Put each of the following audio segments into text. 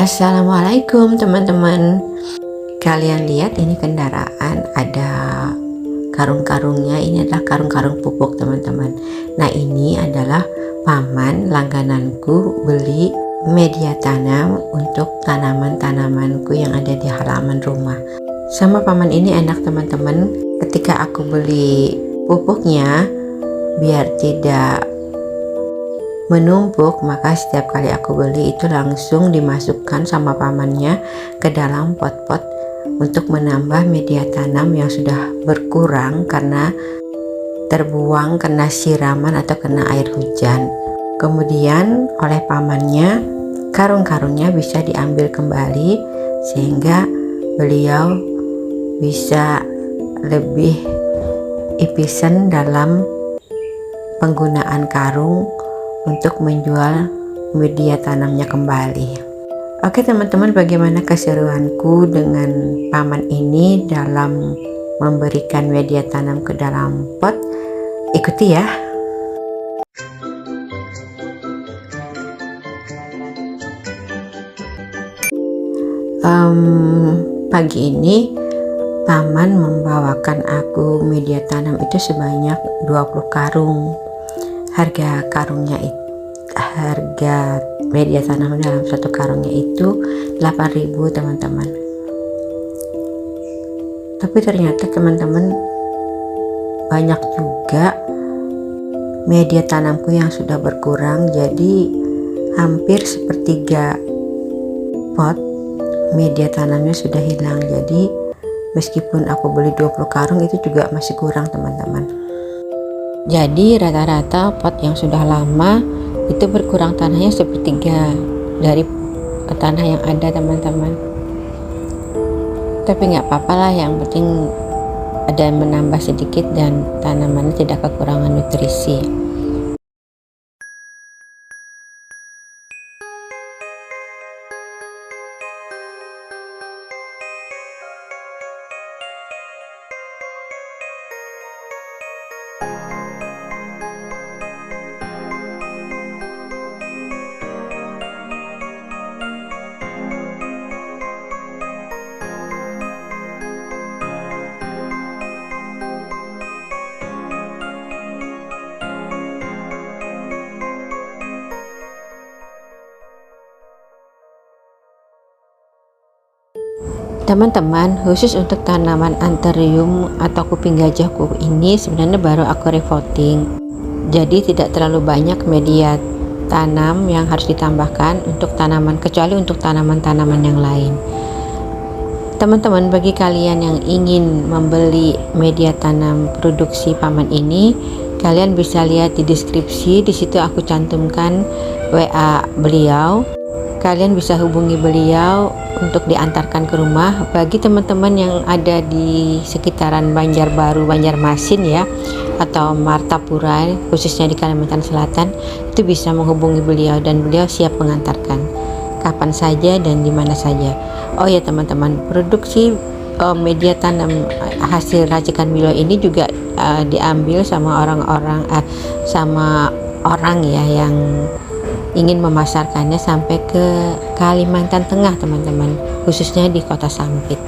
Assalamualaikum teman-teman. Kalian lihat ini kendaraan, ada karung-karungnya. Ini adalah karung-karung pupuk teman-teman. Nah, ini adalah paman langgananku beli media tanam untuk tanaman-tanamanku yang ada di halaman rumah. Sama paman ini enak teman-teman, ketika aku beli pupuknya biar tidak menumpuk, maka setiap kali aku beli itu langsung dimasukkan sama pamannya ke dalam pot-pot untuk menambah media tanam yang sudah berkurang karena terbuang kena siraman atau kena air hujan. Kemudian oleh pamannya karung-karungnya bisa diambil kembali sehingga beliau bisa lebih efisien dalam penggunaan karung untuk menjual media tanamnya kembali. Oke teman-teman, bagaimana keseruanku dengan paman ini dalam memberikan media tanam ke dalam pot? Ikuti ya. Pagi ini paman membawakan aku media tanam itu sebanyak 20 karung. Harga media tanam dalam satu karungnya itu 8.000 teman-teman. Tapi ternyata teman-teman, banyak juga media tanamku yang sudah berkurang, jadi hampir sepertiga pot media tanamnya sudah hilang. Jadi meskipun aku beli 20 karung itu juga masih kurang teman-teman. Jadi rata-rata pot yang sudah lama itu berkurang tanahnya sepertiga dari tanah yang ada teman-teman. Tapi nggak apa-apa lah, yang penting ada menambah sedikit dan tanamannya tidak kekurangan nutrisi. Teman-teman, khusus untuk tanaman anthurium atau kuping gajahku ini sebenarnya baru aku repotting, jadi tidak terlalu banyak media tanam yang harus ditambahkan untuk tanaman, kecuali untuk tanaman-tanaman yang lain. Teman-teman, bagi kalian yang ingin membeli media tanam produksi paman ini, kalian bisa lihat di deskripsi. Di situ aku cantumkan WA beliau. Kalian bisa hubungi beliau untuk diantarkan ke rumah. Bagi teman-teman yang ada di sekitaran Banjarbaru, Banjarmasin ya, atau Martapura, khususnya di Kalimantan Selatan, itu bisa menghubungi beliau dan beliau siap mengantarkan kapan saja dan di mana saja. Oh ya teman-teman, produksi media tanam hasil racikan beliau ini juga diambil sama orang ya yang ingin memasarkannya sampai ke Kalimantan Tengah teman-teman, khususnya di Kota Sampit.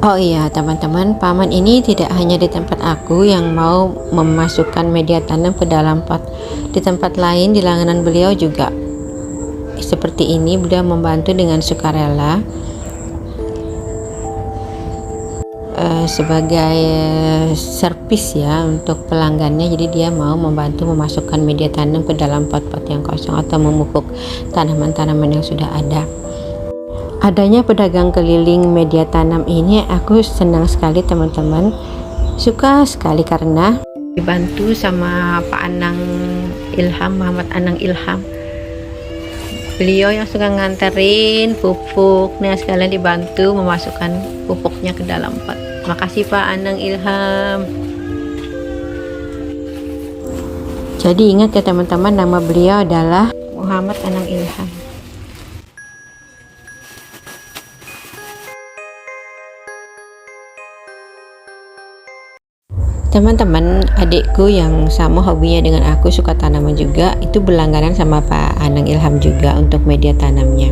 Oh iya teman-teman, paman ini tidak hanya di tempat aku yang mau memasukkan media tanam ke dalam pot. Di tempat lain di langganan beliau juga seperti ini, beliau membantu dengan sukarela sebagai servis ya untuk pelanggannya. Jadi dia mau membantu memasukkan media tanam ke dalam pot-pot yang kosong atau memupuk tanaman-tanaman yang sudah ada. Adanya pedagang keliling media tanam ini aku senang sekali teman-teman, suka sekali karena dibantu sama Pak Anang Ilham, Muhammad Anang Ilham. Beliau yang suka nganterin pupuk, nah sekalian dibantu memasukkan pupuknya ke dalam pot. Makasih Pak Anang Ilham. Jadi ingat ya teman-teman, nama beliau adalah Muhammad Anang Ilham. Teman-teman, adikku yang sama hobinya dengan aku, suka tanaman juga, itu berlangganan sama Pak Anang Ilham juga untuk media tanamnya.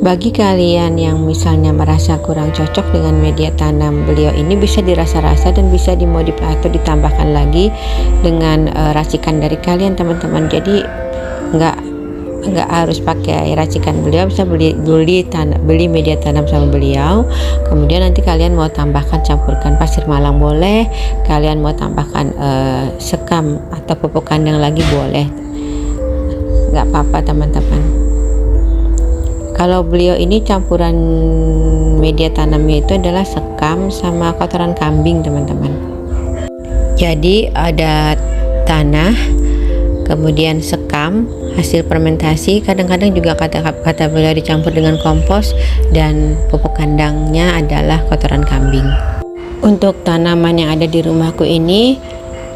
Bagi kalian yang misalnya merasa kurang cocok dengan media tanam beliau ini, bisa dirasa-rasa dan bisa dimodifikasi atau ditambahkan lagi dengan racikan dari kalian teman-teman. Jadi nggak harus pakai racikan beliau, bisa beli media tanam sama beliau. Kemudian nanti kalian mau tambahkan, campurkan pasir malang boleh, kalian mau tambahkan sekam atau pupuk kandang lagi boleh, nggak apa-apa teman-teman. Kalau beliau ini campuran media tanamnya itu adalah sekam sama kotoran kambing teman-teman. Jadi ada tanah, kemudian sekam hasil fermentasi, kadang-kadang juga kata beliau dicampur dengan kompos, dan pupuk kandangnya adalah kotoran kambing. Untuk tanaman yang ada di rumahku ini,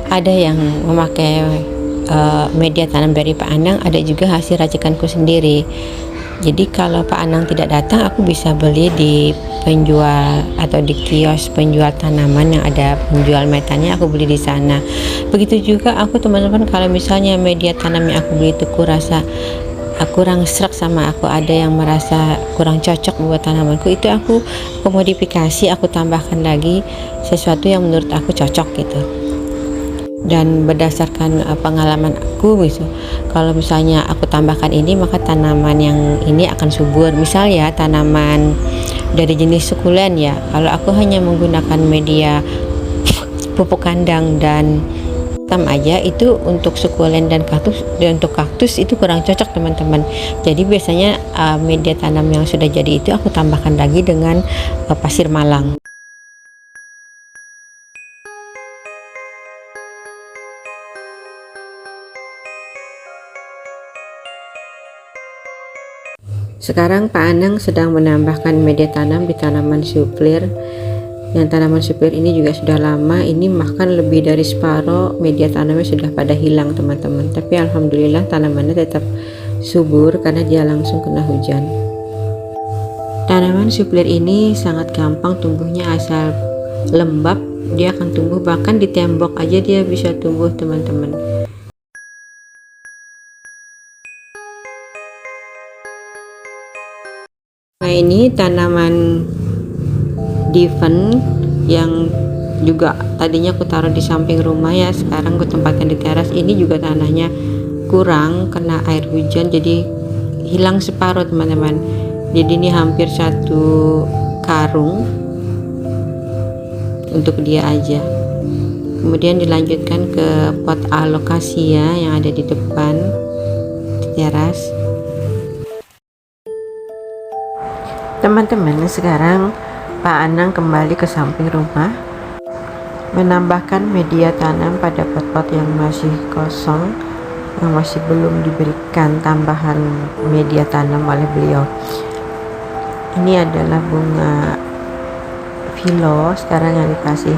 ada yang memakai media tanam dari Pak Anang, ada juga hasil racikanku sendiri. Jadi kalau Pak Anang tidak datang, aku bisa beli di penjual atau di kios penjual tanaman yang ada penjual metannya, aku beli di sana. Begitu juga aku teman-teman, kalau misalnya media tanam yang aku beli itu kurang serak sama aku, ada yang merasa kurang cocok buat tanamanku, itu aku modifikasi, aku tambahkan lagi sesuatu yang menurut aku cocok gitu. Dan berdasarkan pengalaman aku, kalau misalnya aku tambahkan ini, maka tanaman yang ini akan subur. Misal ya, tanaman dari jenis sukulen ya, kalau aku hanya menggunakan media pupuk kandang dan hitam aja, itu untuk sukulen dan untuk kaktus itu kurang cocok teman-teman. Jadi biasanya media tanam yang sudah jadi itu aku tambahkan lagi dengan pasir malang. Sekarang Pak Anang sedang menambahkan media tanam di tanaman suplir. Yang tanaman suplir ini juga sudah lama, ini bahkan lebih dari separuh media tanamnya sudah pada hilang teman-teman. Tapi alhamdulillah tanamannya tetap subur karena dia langsung kena hujan. Tanaman suplir ini sangat gampang tumbuhnya, asal lembab dia akan tumbuh, bahkan di tembok aja dia bisa tumbuh teman-teman. Nah ini tanaman diven yang juga tadinya aku taruh di samping rumah ya, sekarang aku tempatkan di teras. Ini juga tanahnya kurang kena air hujan, jadi hilang separuh teman-teman. Jadi ini hampir satu karung untuk dia aja. Kemudian dilanjutkan ke pot alokasia yang ada di depan di teras. Teman-teman, sekarang Pak Anang kembali ke samping rumah, menambahkan media tanam pada pot-pot yang masih kosong, yang masih belum diberikan tambahan media tanam oleh beliau. Ini adalah bunga philo sekarang yang dikasih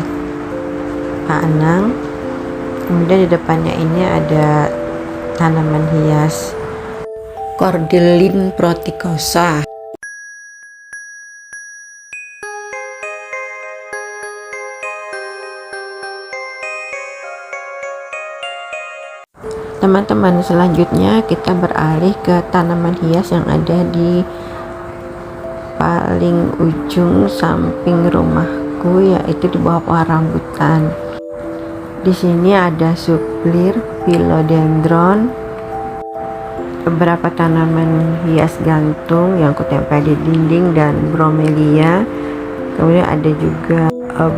Pak Anang. Kemudian di depannya ini ada tanaman hias Cordyline proticosa. Teman-teman, selanjutnya kita beralih ke tanaman hias yang ada di paling ujung samping rumahku, yaitu di bawah pohon rambutan. Di sini ada suplir, philodendron, beberapa tanaman hias gantung yang kutempel di dinding, dan bromelia. Kemudian ada juga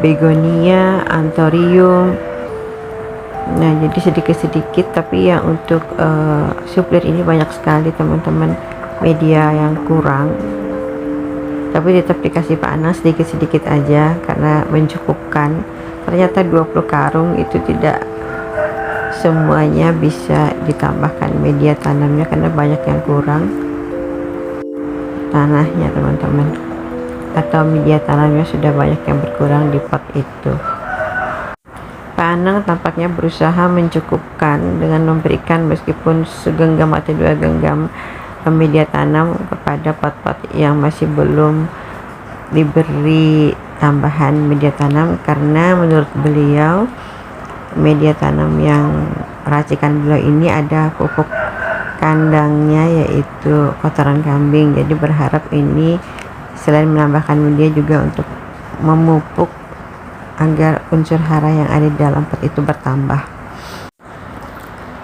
begonia, anthurium. Nah, jadi sedikit-sedikit, tapi ya untuk suplir ini banyak sekali teman-teman, media yang kurang. tapi tetap dikasih Pak Anang sedikit-sedikit aja karena mencukupkan. Ternyata 20 karung itu tidak semuanya bisa ditambahkan media tanamnya karena banyak yang kurang tanahnya teman-teman, atau media tanamnya sudah banyak yang berkurang di pot itu. Pak Anang tampaknya berusaha mencukupkan dengan memberikan meskipun segenggam atau 2 genggam media tanam kepada pot-pot yang masih belum diberi tambahan media tanam, karena menurut beliau media tanam yang racikan beliau ini ada pupuk kandangnya yaitu kotoran kambing. Jadi berharap ini selain menambahkan media juga untuk memupuk agar unsur hara yang ada di dalam pot itu bertambah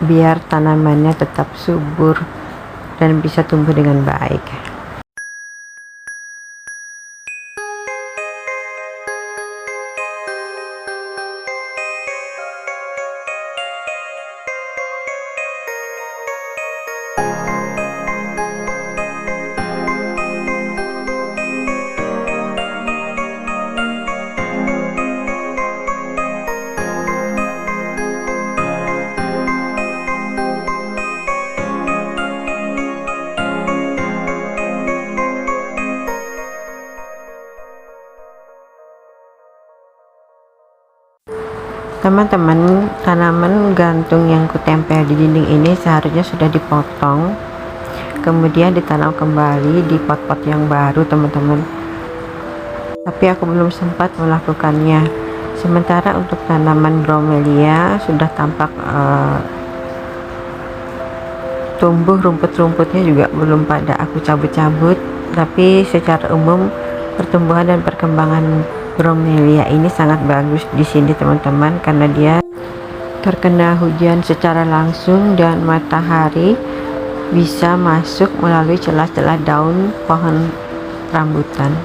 biar tanamannya tetap subur dan bisa tumbuh dengan baik. Teman-teman, tanaman gantung yang kutempel di dinding ini seharusnya sudah dipotong, kemudian ditanam kembali di pot-pot yang baru teman-teman, tapi aku belum sempat melakukannya. Sementara untuk tanaman bromelia sudah tampak tumbuh, rumput-rumputnya juga belum pada aku cabut-cabut, tapi secara umum pertumbuhan dan perkembangan bromelia ini sangat bagus di sini teman-teman, karena dia terkena hujan secara langsung dan matahari bisa masuk melalui celah-celah daun pohon rambutan.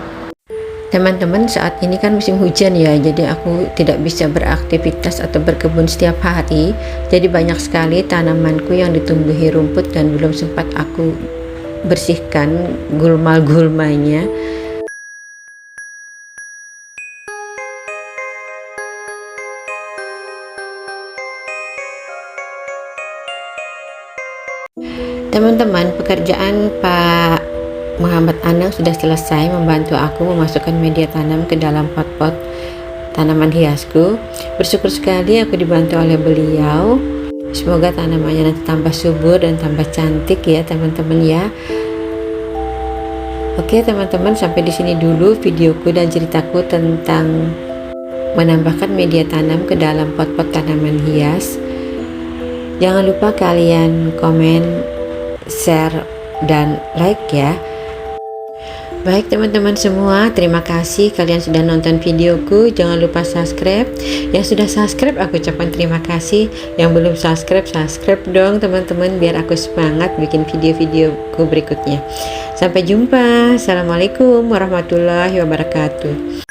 Teman-teman, saat ini kan musim hujan ya, jadi aku tidak bisa beraktivitas atau berkebun setiap hari. Jadi banyak sekali tanamanku yang ditumbuhi rumput dan belum sempat aku bersihkan gulma-gulmanya. Teman-teman, pekerjaan Pak Muhammad Anang sudah selesai membantu aku memasukkan media tanam ke dalam pot-pot tanaman hiasku. Bersyukur sekali aku dibantu oleh beliau. Semoga tanamannya nanti tambah subur dan tambah cantik ya teman-teman ya. Oke teman-teman, sampai di sini dulu videoku dan ceritaku tentang menambahkan media tanam ke dalam pot-pot tanaman hias. Jangan lupa kalian komen, share, dan like ya. Baik teman-teman semua, terima kasih kalian sudah nonton videoku. Jangan lupa subscribe. Yang sudah subscribe aku ucapkan terima kasih. Yang belum subscribe, subscribe dong teman-teman, biar aku semangat bikin video-videoku berikutnya. Sampai jumpa. Assalamualaikum warahmatullahi wabarakatuh.